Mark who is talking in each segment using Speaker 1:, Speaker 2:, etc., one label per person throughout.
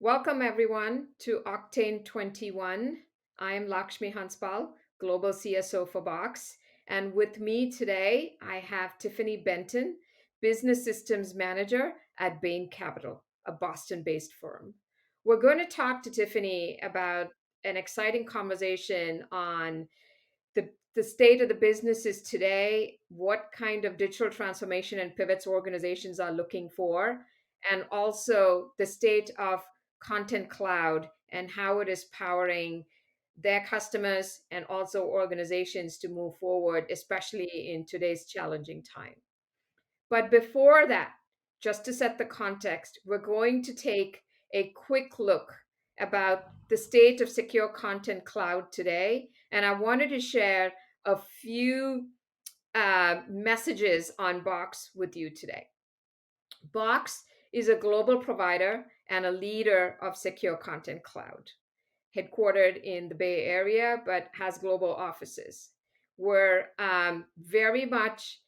Speaker 1: Welcome, everyone, to Octane 21. I am Lakshmi Hanspal, Global CSO for Box. And with me today, I have Tiffany Benton, Business Systems Manager at Bain Capital, a Boston based firm. We're going to talk to Tiffany about an exciting conversation on the state of the businesses today, what kind of digital transformation and pivots organizations are looking for, and also the state of Content Cloud and how it is powering their customers and also organizations to move forward, especially in today's challenging time. But before that, just to set the context, we're going to take a quick look about the state of secure content cloud today. And I wanted to share a few messages on Box with you today. Box is a global provider and a leader of secure content cloud, headquartered in the Bay Area, but has global offices. We're very much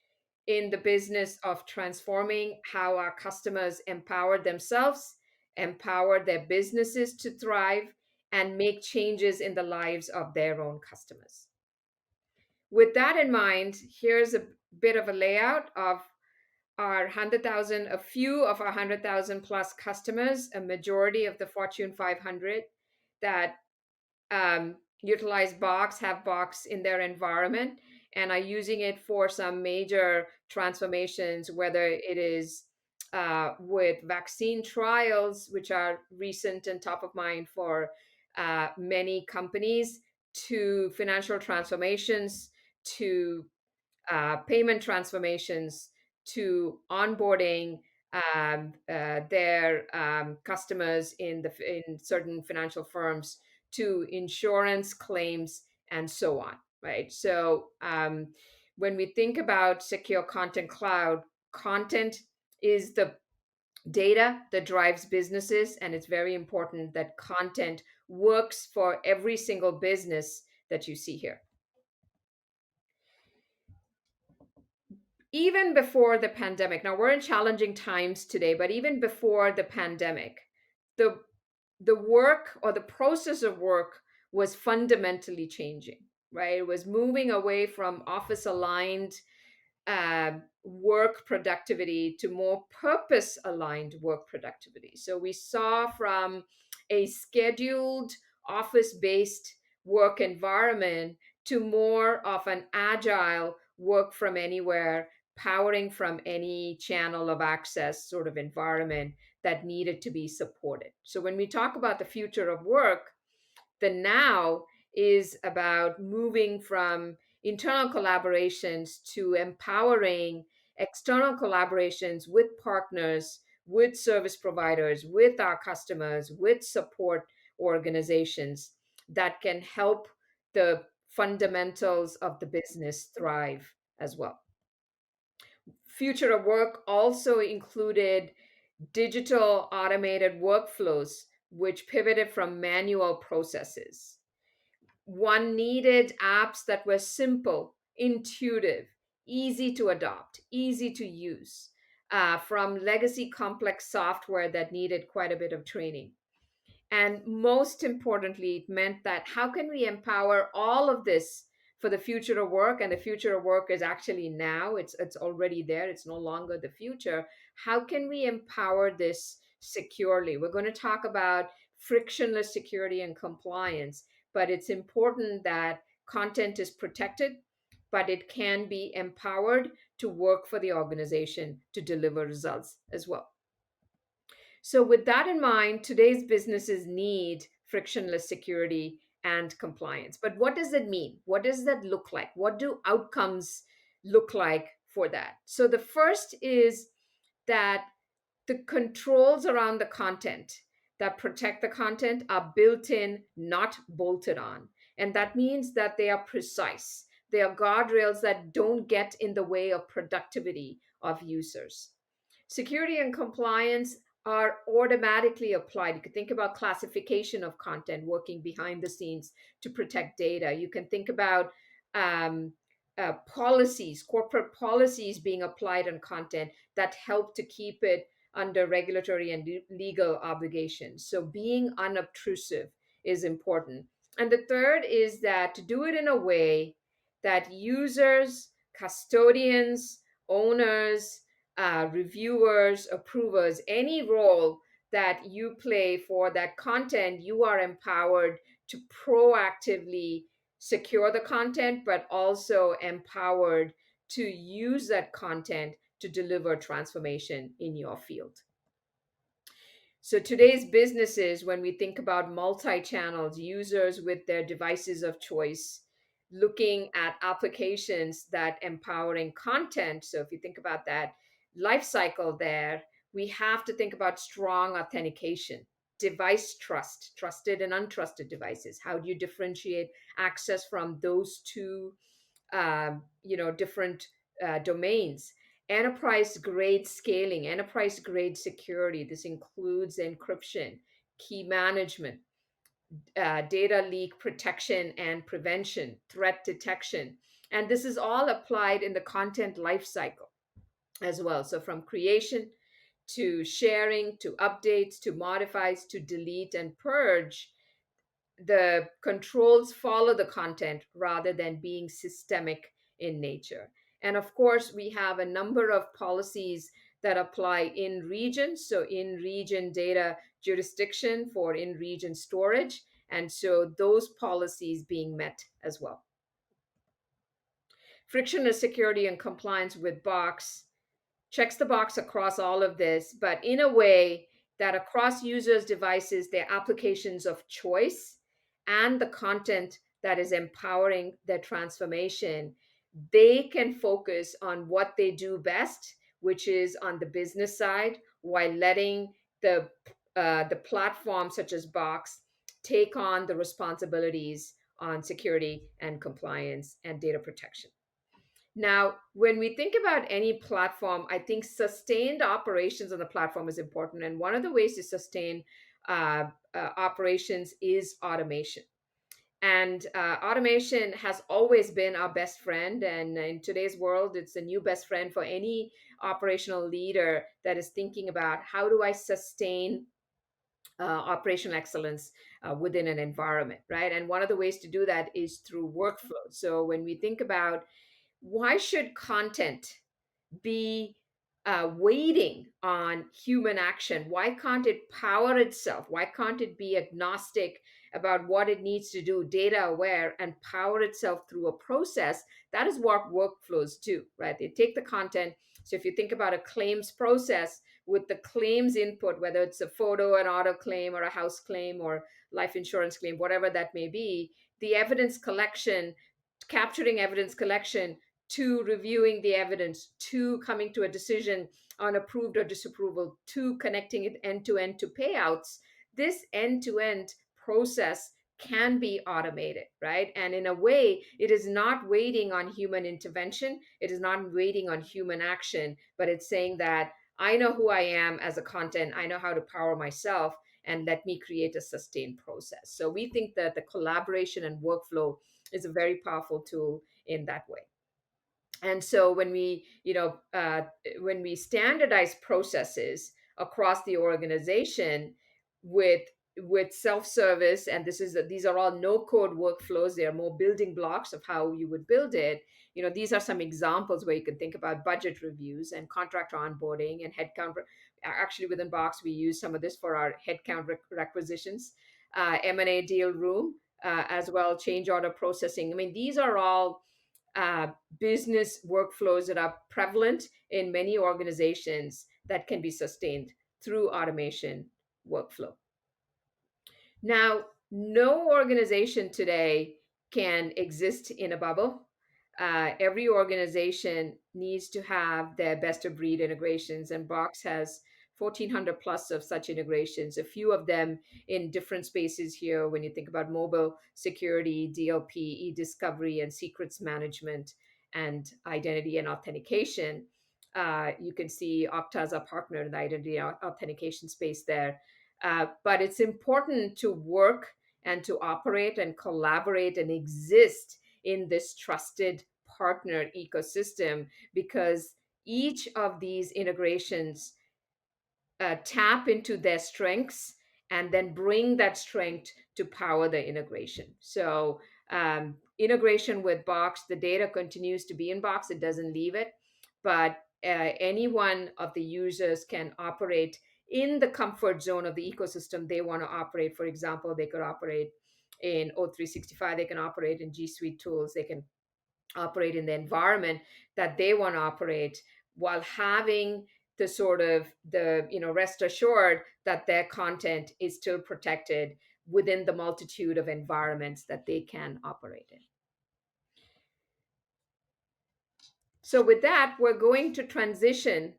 Speaker 1: in the business of transforming how our customers empower themselves, empower their businesses to thrive, and make changes in the lives of their own customers. With that in mind, here's a bit of a layout of our 100,000, a few of our 100,000 plus customers, a majority of the Fortune 500 that utilize Box, have Box in their environment, and are using it for some major transformations, whether it is with vaccine trials, which are recent and top of mind for many companies, to financial transformations, to payment transformations, to onboarding their customers in certain financial firms, to insurance claims, and so on. Right. So when we think about secure content cloud, content is the data that drives businesses, and it's very important that content works for every single business that you see here. Even before the pandemic, now we're in challenging times today, but even before the pandemic, the the work or the process of work was fundamentally changing, right? It was moving away from office aligned work productivity to more purpose aligned work productivity. So we saw from a scheduled office based work environment to more of an agile work from anywhere, powering from any channel of access sort of environment that needed to be supported. So when we talk about the future of work, the now is about moving from internal collaborations to empowering external collaborations with partners, with service providers, with our customers, with support organizations that can help the fundamentals of the business thrive as well. Future of work also included digital automated workflows, which pivoted from manual processes. One needed apps that were simple, intuitive, easy to adopt, easy to use, from legacy complex software that needed quite a bit of training. And most importantly, it meant that how can we empower all of this for the future of work? And the future of work is actually now, it's already there, it's no longer the future. How can we empower this securely? We're going to talk about frictionless security and compliance, but it's important that content is protected, but it can be empowered to work for the organization to deliver results as well. So, with that in mind, today's businesses need frictionless security and compliance. But what does that mean? What does that look like? What do outcomes look like for that? So, the first is that the controls around the content that protect the content are built in, not bolted on. And that means that they are precise. They are guardrails that don't get in the way of productivity of users. Security and compliance are automatically applied. You could think about classification of content working behind the scenes to protect data. You can think about um, policies, corporate policies being applied on content that help to keep it under regulatory and legal obligations. So being unobtrusive is important. And the third is that to do it in a way that users, custodians, owners, reviewers, approvers, any role that you play for that content, you are empowered to proactively secure the content, but also empowered to use that content to deliver transformation in your field. So today's businesses, when we think about multi-channels, users with their devices of choice, looking at applications that empowering content. So if you think about that life cycle there, we have to think about strong authentication, device trust, trusted and untrusted devices. How do you differentiate access from those two different domains? Enterprise grade scaling, enterprise grade security. This includes encryption, key management, data leak protection and prevention, threat detection. And this is all applied in the content lifecycle as well. So from creation to sharing to updates to modifies to delete and purge, the controls follow the content rather than being systemic in nature. And of course, we have a number of policies that apply in region. So, in region data jurisdiction for in region storage. And so, those policies being met as well. Frictionless security and compliance with box checks the box across all of this, but in a way that across users' devices, their applications of choice and the content that is empowering their transformation, they can focus on what they do best, which is on the business side, while letting the the platforms such as Box take on the responsibilities on security and compliance and data protection. Now, when we think about any platform, I think sustained operations on the platform is important. And one of the ways to sustain operations is automation. And automation has always been our best friend. And in today's world, it's a new best friend for any operational leader that is thinking about how do I sustain operational excellence within an environment, right? And one of the ways to do that is through workflow. So when we think about why should content be waiting on human action? Why can't it power itself? Why can't it be agnostic about what it needs to do, data aware, and power itself through a process? That is what workflows do, right? They take the content. So if you think about a claims process with the claims input, whether it's a photo, an auto claim, or a house claim, or life insurance claim, whatever that may be, the evidence collection, capturing evidence collection, to reviewing the evidence, to coming to a decision on approved or disapproval, to connecting it end to end to payouts. This end to end process can be automated, right? And in a way, it is not waiting on human intervention, it is not waiting on human action, but it's saying that I know who I am as a content, I know how to power myself, and let me create a sustained process. So we think that the collaboration and workflow is a very powerful tool in that way. And so when we standardize processes across the organization with self-service, and these are all no code workflows, they are more building blocks of how you would build it. These are some examples where you can think about budget reviews and contractor onboarding and headcount. Actually, within Box we use some of this for our headcount requisitions, M&A deal room, as well change order processing. I mean, these are all uh, business workflows that are prevalent in many organizations that can be sustained through automation workflow. Now, no organization today can exist in a bubble. Every organization needs to have their best of breed integrations, and Box has 1,400 plus of such integrations, a few of them in different spaces here. When you think about mobile security, DLP, e-discovery, and secrets management, and identity and authentication, you can see Okta as a partner in the identity authentication space there. But it's important to work and to operate and collaborate and exist in this trusted partner ecosystem, because each of these integrations tap into their strengths and then bring that strength to power the integration. So, integration with Box, the data continues to be in Box, it doesn't leave it, but any one of the users can operate in the comfort zone of the ecosystem they want to operate. For example, they could operate in O365, they can operate in G Suite tools, they can operate in the environment that they want to operate, while having the sort of the rest assured that their content is still protected within the multitude of environments that they can operate in. So with that, we're going to transition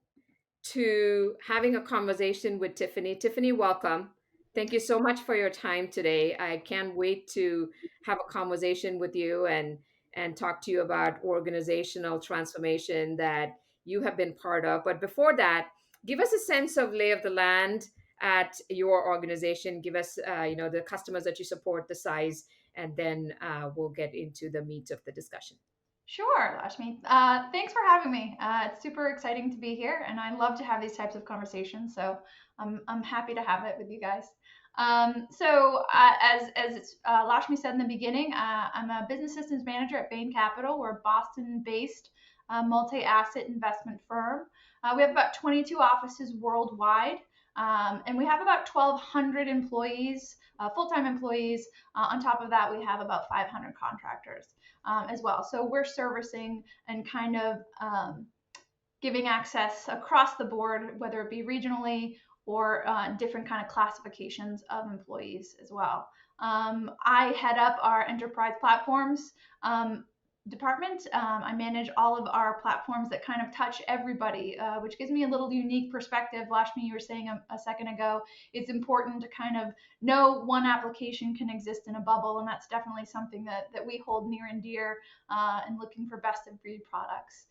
Speaker 1: to having a conversation with Tiffany. Tiffany, welcome. Thank you so much for your time today. I can't wait to have a conversation with you and talk to you about organizational transformation that you have been part of. But before that, give us a sense of lay of the land at your organization. Give us, the customers that you support, the size, and then we'll get into the meat of the discussion.
Speaker 2: Sure, Lashmi. Thanks for having me. It's super exciting to be here, and I love to have these types of conversations. So I'm happy to have it with you guys. As Lashmi said in the beginning, I'm a business systems manager at Bain Capital. We're a Boston-based multi-asset investment firm. We have about 22 offices worldwide, and we have about 1,200 employees, full-time employees. On top of that, we have about 500 contractors as well. So we're servicing and kind of giving access across the board, whether it be regionally or different kind of classifications of employees as well. I head up our enterprise platforms department. I manage all of our platforms that kind of touch everybody, which gives me a little unique perspective. Lashmi, you were saying a second ago, it's important to kind of know one application can exist in a bubble, and that's definitely something that we hold near and dear and looking for best of breed products.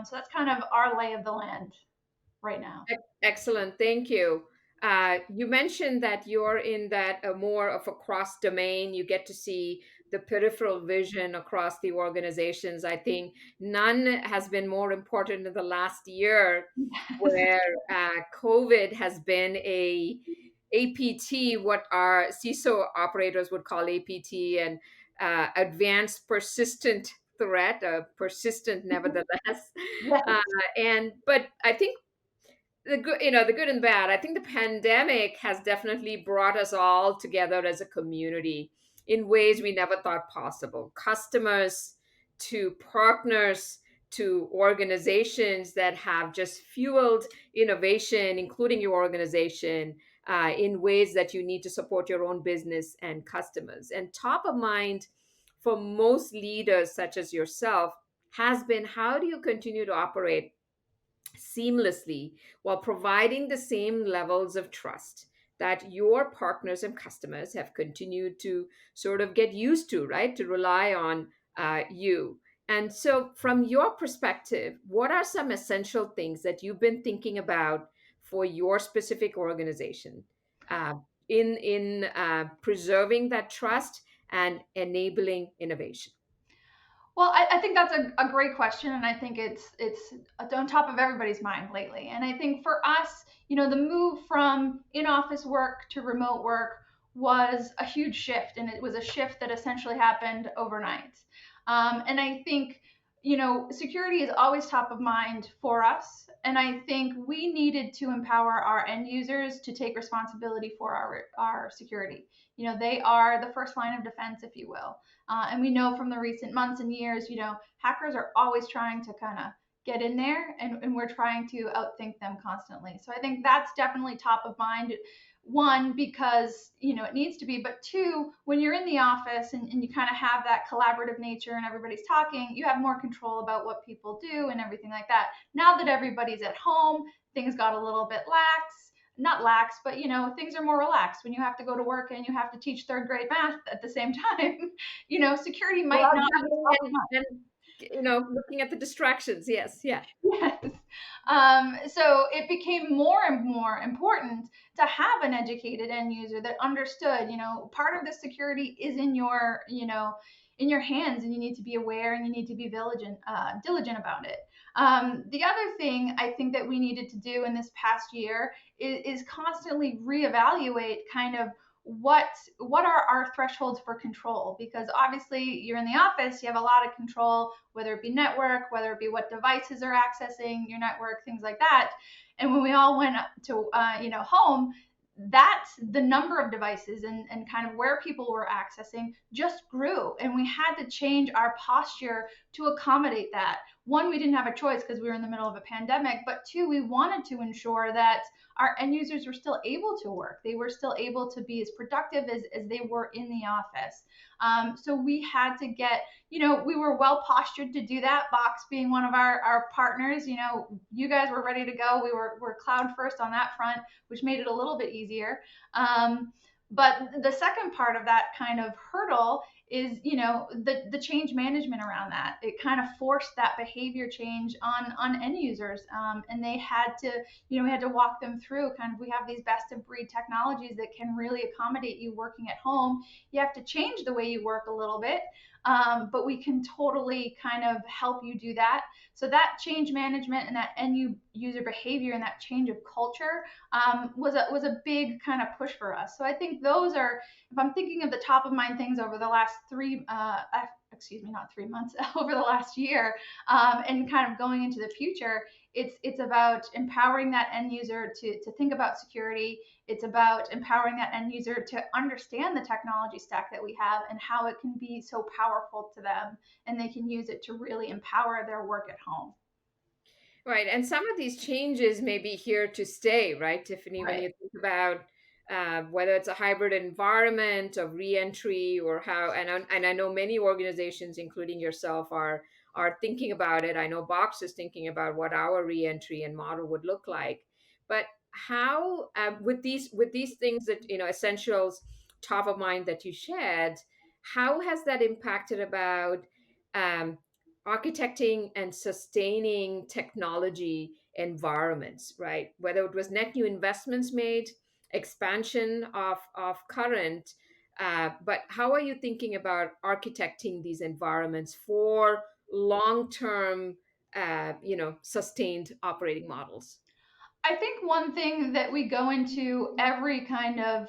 Speaker 2: So that's kind of our lay of the land right now.
Speaker 1: Excellent, thank you. You mentioned that you're in that more of a cross domain. You get to see the peripheral vision across the organizations. I think none has been more important in the last year,
Speaker 2: Yes.
Speaker 1: where COVID has been a APT, what our CISO operators would call APT, and advanced persistent threat, persistent nevertheless.
Speaker 2: Yes.
Speaker 1: Uh, and but I think the good and bad. I think the pandemic has definitely brought us all together as a community in ways we never thought possible. Customers to partners to organizations that have just fueled innovation, including your organization, in ways that you need to support your own business and customers. And top of mind for most leaders, such as yourself, has been how do you continue to operate seamlessly while providing the same levels of trust that your partners and customers have continued to sort of get used to, right? To rely on you. And so, from your perspective, what are some essential things that you've been thinking about for your specific organization uh, in preserving that trust and enabling innovation?
Speaker 2: Well, I think that's a great question, and I think it's on top of everybody's mind lately. And I think for us, the move from in-office work to remote work was a huge shift, and it was a shift that essentially happened overnight. And I think security is always top of mind for us, and I think we needed to empower our end users to take responsibility for our security. They are the first line of defense, if you will. And we know from the recent months and years, hackers are always trying to kind of get in there, and we're trying to outthink them constantly. So I think that's definitely top of mind. One, because it needs to be, but two, when you're in the office and you kind of have that collaborative nature and everybody's talking, you have more control about what people do and everything like that. Now that everybody's at home, things got a little bit lax, not lax, but things are more relaxed when you have to go to work and you have to teach third grade math at the same time. Security
Speaker 1: Well,
Speaker 2: might not be top of
Speaker 1: juggling and looking at the distractions. Yes, yeah.
Speaker 2: mind. Yes. So it became more and more important to have an educated end user that understood, part of the security is in your hands, and you need to be aware and you need to be diligent about it. The other thing I think that we needed to do in this past year is constantly reevaluate kind of what what are our thresholds for control, because obviously you're in the office, you have a lot of control, whether it be network, whether it be what devices are accessing your network, things like that. And when we all went up to home, that the number of devices and kind of where people were accessing just grew, and we had to change our posture to accommodate that. One, we didn't have a choice because we were in the middle of a pandemic, but two, we wanted to ensure that our end users were still able to work. They were still able to be as productive as they were in the office. So we had to get, we were well postured to do that. Box being one of our partners, you guys were ready to go. We're cloud first on that front, which made it a little bit easier. But the second part of that kind of hurdle is the change management around that. It kind of forced that behavior change on end users, and they had to, we had to walk them through kind of, we have these best of breed technologies that can really accommodate you working at home. You have to change the way you work a little bit, but we can totally kind of help you do that. So that change management and that end user behavior and that change of culture was a big kind of push for us. So I think those are, if I'm thinking of the top of mind things over the last excuse me, not 3 months, over the last year, and kind of going into the future, it's about empowering that end user to think about security. It's about empowering that end user to understand the technology stack that we have and how it can be so powerful to them, and they can use it to really empower their work at home.
Speaker 1: Right. And some of these changes may be here to stay, right, Tiffany, when
Speaker 2: Right.
Speaker 1: you think about whether it's a hybrid environment of reentry or how, and I know many organizations, including yourself, are thinking about it. I know Box is thinking about what our reentry and model would look like. But how, with these things that, essentials top of mind that you shared, how has that impacted about um, architecting and sustaining technology environments, right? Whether it was net new investments made, expansion of current, but how are you thinking about architecting these environments for long term, sustained operating models?
Speaker 2: I think one thing that we go into every kind of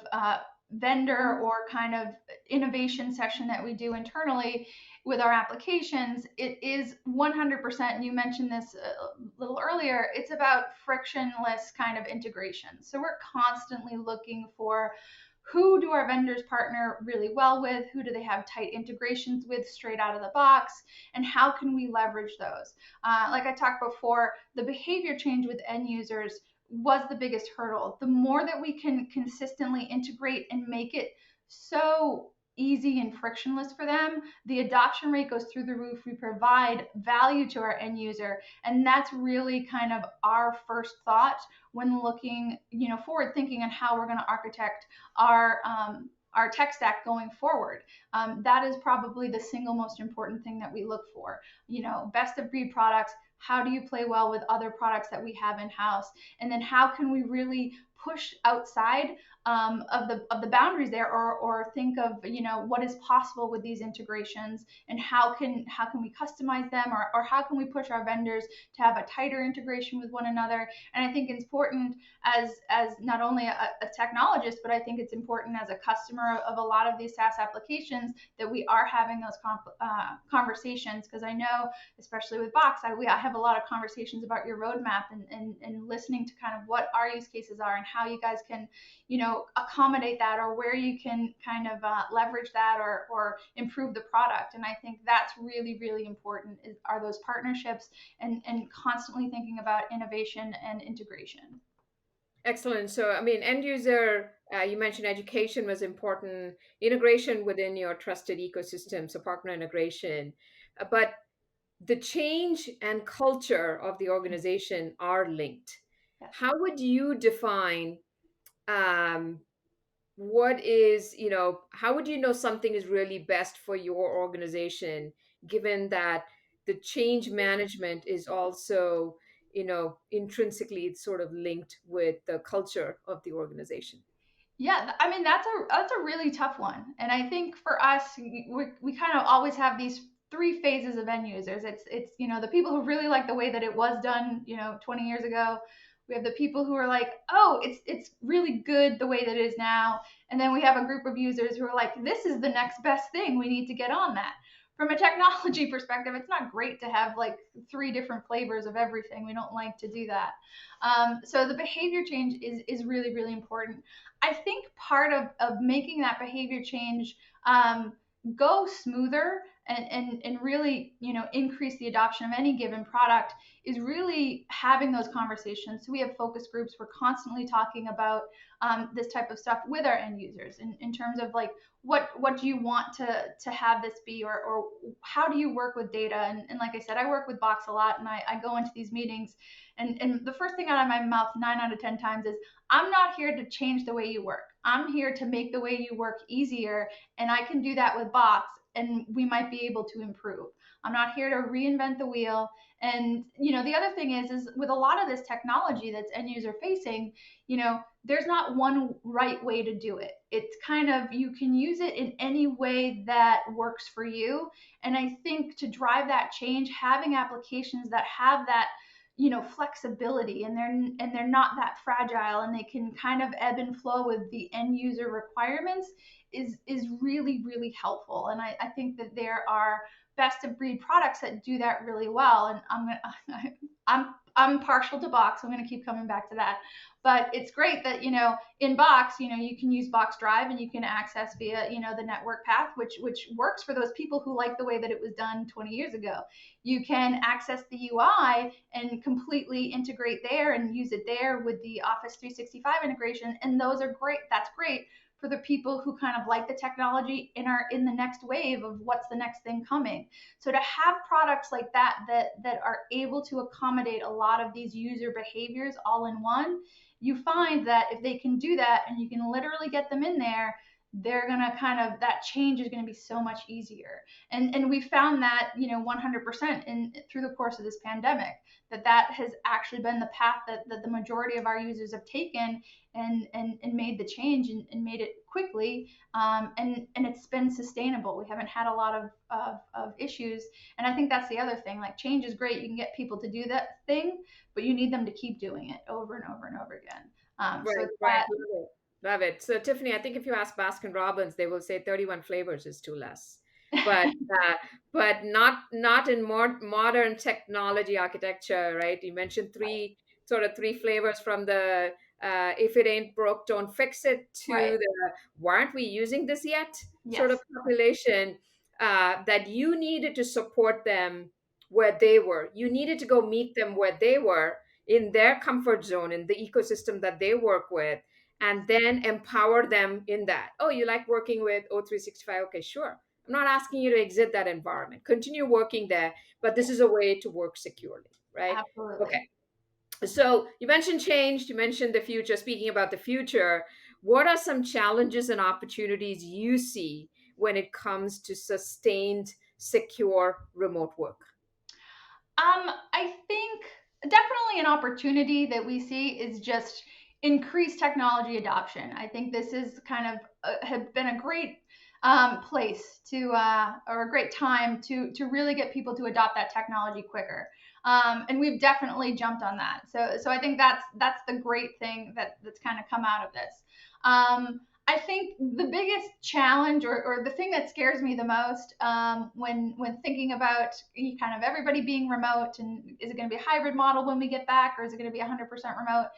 Speaker 2: vendor or kind of innovation session that we do internally with our applications, it is 100%. And you mentioned this a little earlier. It's about frictionless kind of integration. So we're constantly looking for, who do our vendors partner really well with? Who do they have tight integrations with straight out of the box? And how can we leverage those? Like I talked before, the behavior change with end users was the biggest hurdle. The more that we can consistently integrate and make it so easy and frictionless for them, the adoption rate goes through the roof. We provide value to our end user, and that's really kind of our first thought when looking, forward thinking on how we're going to architect our tech stack going forward. That is probably the single most important thing that we look for. Best of breed products. How do you play well with other products that we have in house? And then how can we really push outside of the boundaries there, or think of, what is possible with these integrations, and how can we customize them, or how can we push our vendors to have a tighter integration with one another. And I think it's important as not only a technologist, but I think it's important as a customer of a lot of these SaaS applications, that we are having those conversations, because I know, especially with Box, I have a lot of conversations about your roadmap, and listening to kind of what our use cases are and how you guys can, accommodate that, or where you can kind of leverage that, or improve the product. And I think that's really, really important, are those partnerships, and constantly thinking about innovation and integration.
Speaker 1: Excellent. So, I mean, end user, you mentioned education was important, integration within your trusted ecosystem, so partner integration. But the change and culture of the organization are linked.
Speaker 2: Yes.
Speaker 1: How would you define um, what is, how would you know something is really best for your organization, given that the change management is also, intrinsically it's sort of linked with the culture of the organization?
Speaker 2: Yeah, I mean, that's a really tough one, and I think for us, we kind of always have these three phases of end users. It's the people who really like the way that it was done 20 years ago. We have the people who are like, oh, it's really good the way that it is now. And then we have a group of users who are like, this is the next best thing, we need to get on that. From a technology perspective, it's not great to have like three different flavors of everything. We don't like to do that. So the behavior change is really, really important. I think part of making that behavior change go smoother and really increase the adoption of any given product is really having those conversations. So we have focus groups. We're constantly talking about this type of stuff with our end users in terms of like what do you want to have this be, or how do you work with data. And like I said, I work with Box a lot, and I go into these meetings, and the first thing out of my mouth 9 out of 10 times is, I'm not here to change the way you work. I'm here to make the way you work easier, and I can do that with Box, and we might be able to improve. I'm not here to reinvent the wheel. And the other thing is with a lot of this technology that's end user facing, there's not one right way to do it. It's kind of, you can use it in any way that works for you. And I think to drive that change, having applications that have that flexibility, and they're not that fragile, and they can kind of ebb and flow with the end user requirements is really, really helpful. And I think that there are best of breed products that do that really well. And I'm partial to Box. I'm going to keep coming back to that. But it's great that in Box, you can use Box Drive, and you can access via the network path, which works for those people who like the way that it was done 20 years ago. You can access the UI and completely integrate there and use it there with the Office 365 integration, and those are great. That's great for the people who kind of like the technology and are in the next wave of what's the next thing coming. So to have products like that are able to accommodate a lot of these user behaviors all in one, you find that if they can do that and you can literally get them in there, they're gonna kind of, that change is gonna be so much easier. And we found that 100% in through the course of this pandemic, that has actually been the path that the majority of our users have taken, and made the change, and made it quickly, and it's been sustainable. We haven't had a lot of issues. And I think that's the other thing, like, change is great, you can get people to do that thing, but you need them to keep doing it over and over and over again.
Speaker 1: Right,
Speaker 2: So
Speaker 1: right.
Speaker 2: that,
Speaker 1: Love it. Love it. So, Tiffany, I think if you ask Baskin Robbins, they will say 31 flavors is too less. But not in more modern technology architecture, right? You mentioned three flavors, from the if it ain't broke, don't fix it,
Speaker 2: right,
Speaker 1: to the why aren't we using this yet sort of
Speaker 2: yes,
Speaker 1: population, that you needed to support them where they were. You needed to go meet them where they were, in their comfort zone, in the ecosystem that they work with, and then empower them in that. Oh, you like working with O365? Okay, sure. I'm not asking you to exit that environment. Continue working there, but this is a way to work securely, right?
Speaker 2: absolutely.
Speaker 1: Okay. So you mentioned change, you mentioned the future. Speaking about the future, what are some challenges and opportunities you see when it comes to sustained, secure remote work?
Speaker 2: I think definitely an opportunity that we see is just increased technology adoption. I think this is kind of have been a great place to or a great time to really get people to adopt that technology quicker. And we've definitely jumped on that. So I think that's the great thing that's kind of come out of this. I think the biggest challenge, or the thing that scares me the most, when thinking about kind of everybody being remote, and is it going to be a hybrid model when we get back, or is it going to be 100% remote,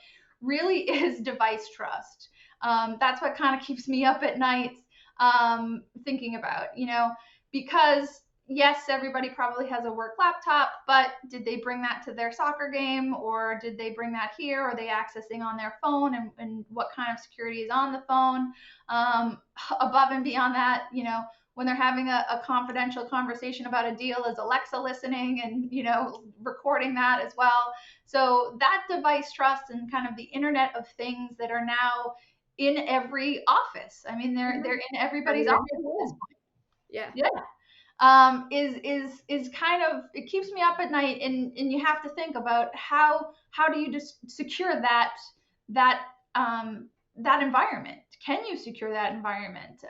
Speaker 2: really is device trust. That's what kind of keeps me up at night, thinking about, because yes, everybody probably has a work laptop, but did they bring that to their soccer game, or did they bring that here? Are they accessing on their phone, and what kind of security is on the phone? Above and beyond that, when they're having a confidential conversation about a deal, is Alexa listening and, recording that as well? So that device trust, and kind of the Internet of Things that are now in every office. I mean, they're
Speaker 1: Mhm.
Speaker 2: in everybody's
Speaker 1: Having it
Speaker 2: office
Speaker 1: at
Speaker 2: at this
Speaker 1: home.
Speaker 2: point.
Speaker 1: Yeah.
Speaker 2: Yeah. Is kind of, it keeps me up at night, and you have to think about how do you just secure that that environment? Can you secure that environment?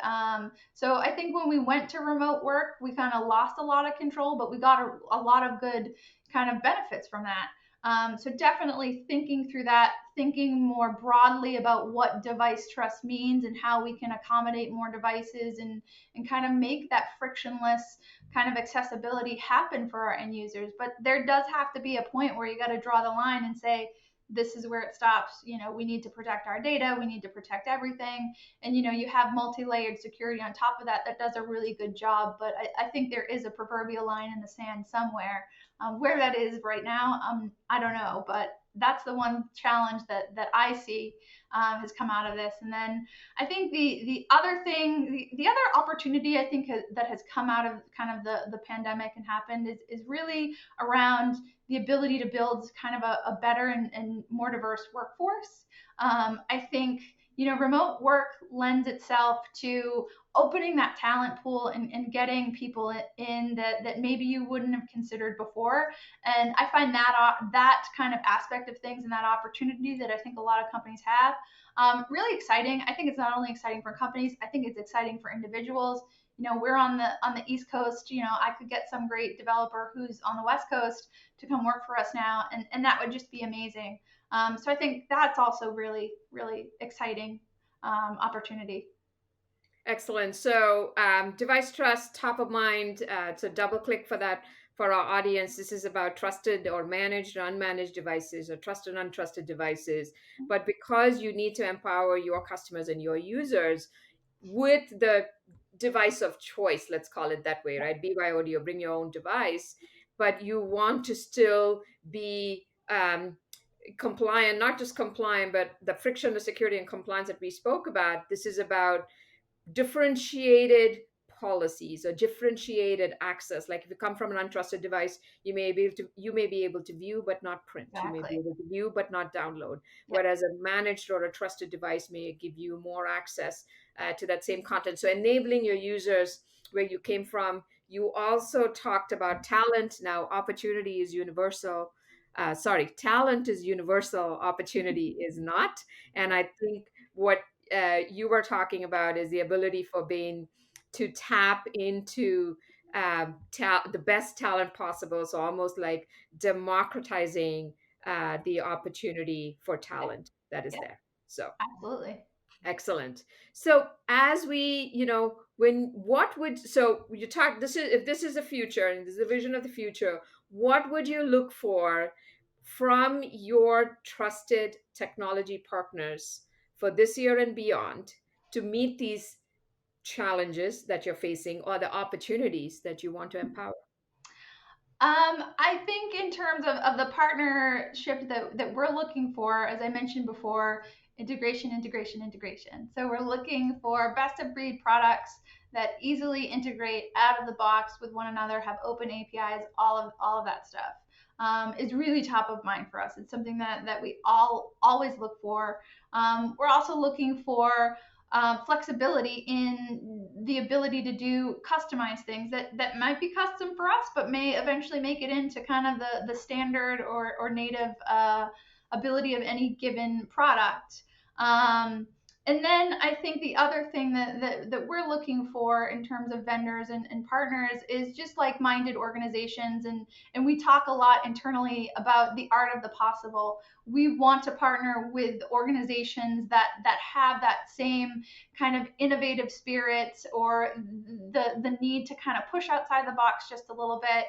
Speaker 2: So I think when we went to remote work, we kind of lost a lot of control, but we got a lot of good kind of benefits from that. So definitely thinking through that, thinking more broadly about what device trust means and how we can accommodate more devices and kind of make that frictionless kind of accessibility happen for our end users. But there does have to be a point where you got to draw the line and say, this is where it stops. We need to protect our data, we need to protect everything. And you have multi-layered security on top of that that does a really good job. But I think there is a proverbial line in the sand somewhere. Where that is right now, I don't know, but that's the one challenge that I see has come out of this. And then I think the other thing, the other opportunity I think that has come out of kind of the pandemic and happened is really around the ability to build kind of a better and more diverse workforce. I think remote work lends itself to opening that talent pool and getting people in that maybe you wouldn't have considered before. And I find that kind of aspect of things and that opportunity that I think a lot of companies have really exciting. I think it's not only exciting for companies, I think it's exciting for individuals. We're on the East Coast. I could get some great developer who's on the West Coast to come work for us now, and that would just be amazing. So I think that's also really, really exciting opportunity.
Speaker 1: Excellent. So, device trust, top of mind. So, double click for that for our audience. This is about trusted or managed or unmanaged devices or trusted and untrusted devices. But because you need to empower your customers and your users with the device of choice, let's call it that way, right? BYOD or bring your own device, but you want to still be compliant, not just compliant, but the friction, the security and compliance that we spoke about. This is about differentiated policies or differentiated access. Like if you come from an untrusted device, you may be able to view but not print, you may be
Speaker 2: Exactly.
Speaker 1: able to view but not download,
Speaker 2: Yep.
Speaker 1: whereas a managed or a trusted device may give you more access to that same content. So enabling your users where you came from. You also talked about talent. Now opportunity is universal. Sorry, talent is universal, opportunity is not. And I think what you were talking about is the ability for Bain to tap into the best talent possible. So almost like democratizing the opportunity for
Speaker 2: Yep.
Speaker 1: talent that is
Speaker 2: Yep.
Speaker 1: there. So
Speaker 2: Absolutely.
Speaker 1: excellent. So as we, when what would so you talk this is if this is the future and this is the vision of the future, what would you look for from your trusted technology partners for this year and beyond to meet these challenges that you're facing or the opportunities that you want to empower?
Speaker 2: I think in terms of the partnership that we're looking for, as I mentioned before, integration, integration, integration. So we're looking for best of breed products that easily integrate out of the box with one another, have open APIs, all of that stuff. Is really top of mind for us. It's something that we all always look for. We're also looking for flexibility in the ability to do customized things that might be custom for us, but may eventually make it into kind of the standard or native ability of any given product. And then I think the other thing that we're looking for in terms of vendors and partners is just like-minded organizations. And we talk a lot internally about the art of the possible. We want to partner with organizations that have that same kind of innovative spirit or the need to kind of push outside the box just a little bit.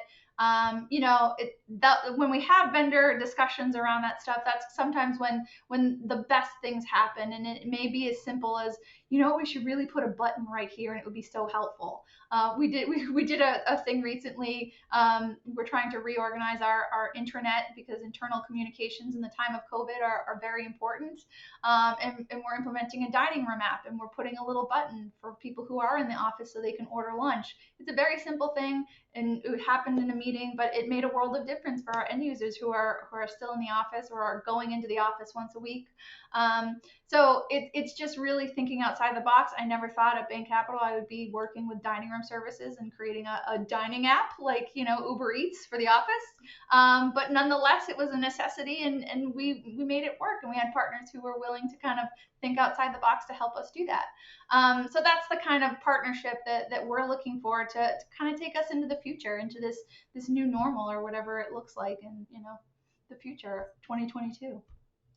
Speaker 2: When we have vendor discussions around that stuff, that's sometimes when the best things happen, and it may be as simple as, we should really put a button right here and it would be so helpful. We did a thing recently. We're trying to reorganize our intranet because internal communications in the time of COVID are very important. And we're implementing a dining room app, and we're putting a little button for people who are in the office so they can order lunch. It's a very simple thing, and it happened in a meeting meeting, but it made a world of difference for our end users who are still in the office or are going into the office once a week. So it's just really thinking outside the box. I never thought at Bain Capital I would be working with dining room services and creating a dining app like Uber Eats for the office. But nonetheless, it was a necessity, and we made it work. And we had partners who were willing to kind of think outside the box to help us do that. So that's the kind of partnership that we're looking for to kind of take us into the future, into this new normal or whatever it looks like, in the future, 2022.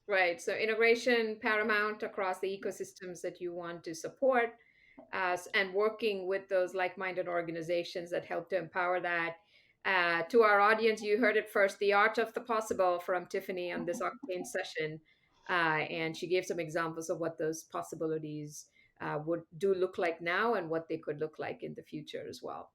Speaker 1: Right. So integration paramount across the ecosystems that you want to support, and working with those like-minded organizations that help to empower that. To our audience, you heard it first, the art of the possible from Tiffany on this Octane session. And she gave some examples of what those possibilities would do look like now and what they could look like in the future as well.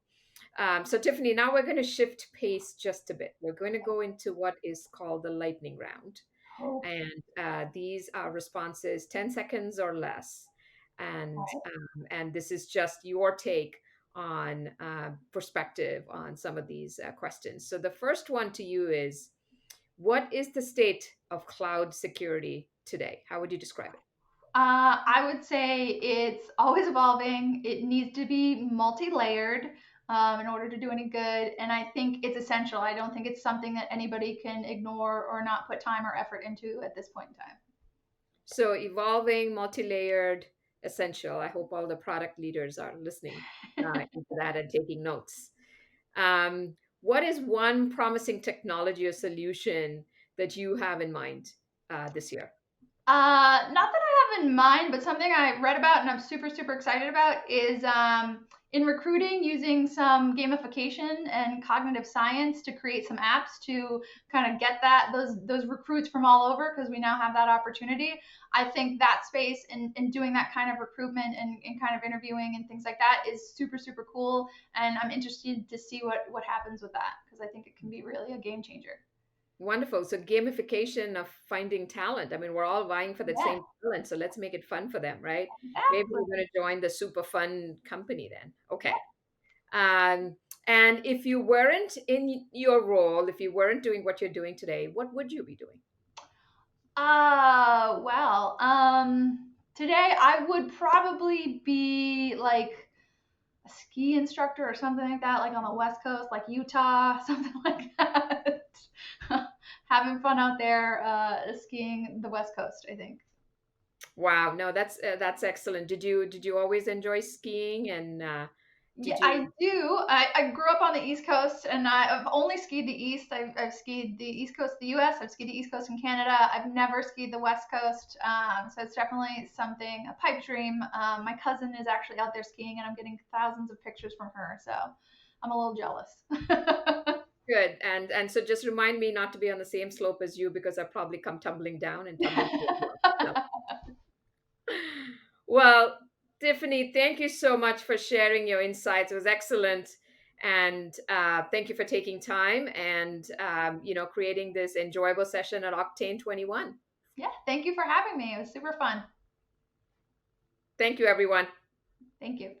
Speaker 1: So Tiffany, now we're going to shift pace just a bit. We're going to go into what is called the lightning round.
Speaker 2: Oh,
Speaker 1: And these are responses 10 seconds or less. And this is just your take on perspective on some of these questions. So the first one to you is, what is the state of cloud security today? How would you describe it?
Speaker 2: I would say it's always evolving. It needs to be multi-layered in order to do any good, and I think it's essential. I don't think it's something that anybody can ignore or not put time or effort into at this point in time.
Speaker 1: So evolving, multi-layered, essential. I hope all the product leaders are listening into that and taking notes. What is one promising technology or solution that you have in mind this year?
Speaker 2: Not that I have in mind, but something I read about and I'm super, super excited about is in recruiting using some gamification and cognitive science to create some apps to kind of get those recruits from all over, because we now have that opportunity. I think that space and doing that kind of recruitment and kind of interviewing and things like that is super, super cool. And I'm interested to see what happens with that, because I think it can be really a game changer.
Speaker 1: Wonderful. So gamification of finding talent. I mean, we're all vying for that
Speaker 2: Yeah,
Speaker 1: same talent, so let's make it fun for them, right? Maybe
Speaker 2: exactly.
Speaker 1: we're going to join the super fun company then.
Speaker 2: Yeah.
Speaker 1: Okay. Um, and if you weren't in your role, if you weren't doing what you're doing today, what would you be doing?
Speaker 2: Well, today I would probably be like a ski instructor or something like that, like on the West Coast, like Utah, something like that. Having fun out there, skiing the West Coast, I think.
Speaker 1: Wow, no, that's excellent. Did you always enjoy skiing, and
Speaker 2: Yeah,
Speaker 1: did
Speaker 2: I
Speaker 1: you?
Speaker 2: do. I grew up on the East Coast, and I've only skied the East. I've skied the East Coast of the U.S. I've skied the East Coast in Canada. I've never skied the West Coast, so it's definitely something, a pipe dream. My cousin is actually out there skiing, and I'm getting thousands of pictures from her, so I'm a little jealous.
Speaker 1: Good. And so just remind me not to be on the same slope as you, because I probably come tumbling down and tumble to as well. So, well, Tiffany, thank you so much for sharing your insights. It was excellent. And thank you for taking time and creating this enjoyable session at Octane 21.
Speaker 2: Yeah, thank you for having me. It was super fun.
Speaker 1: Thank you, everyone.
Speaker 2: Thank you.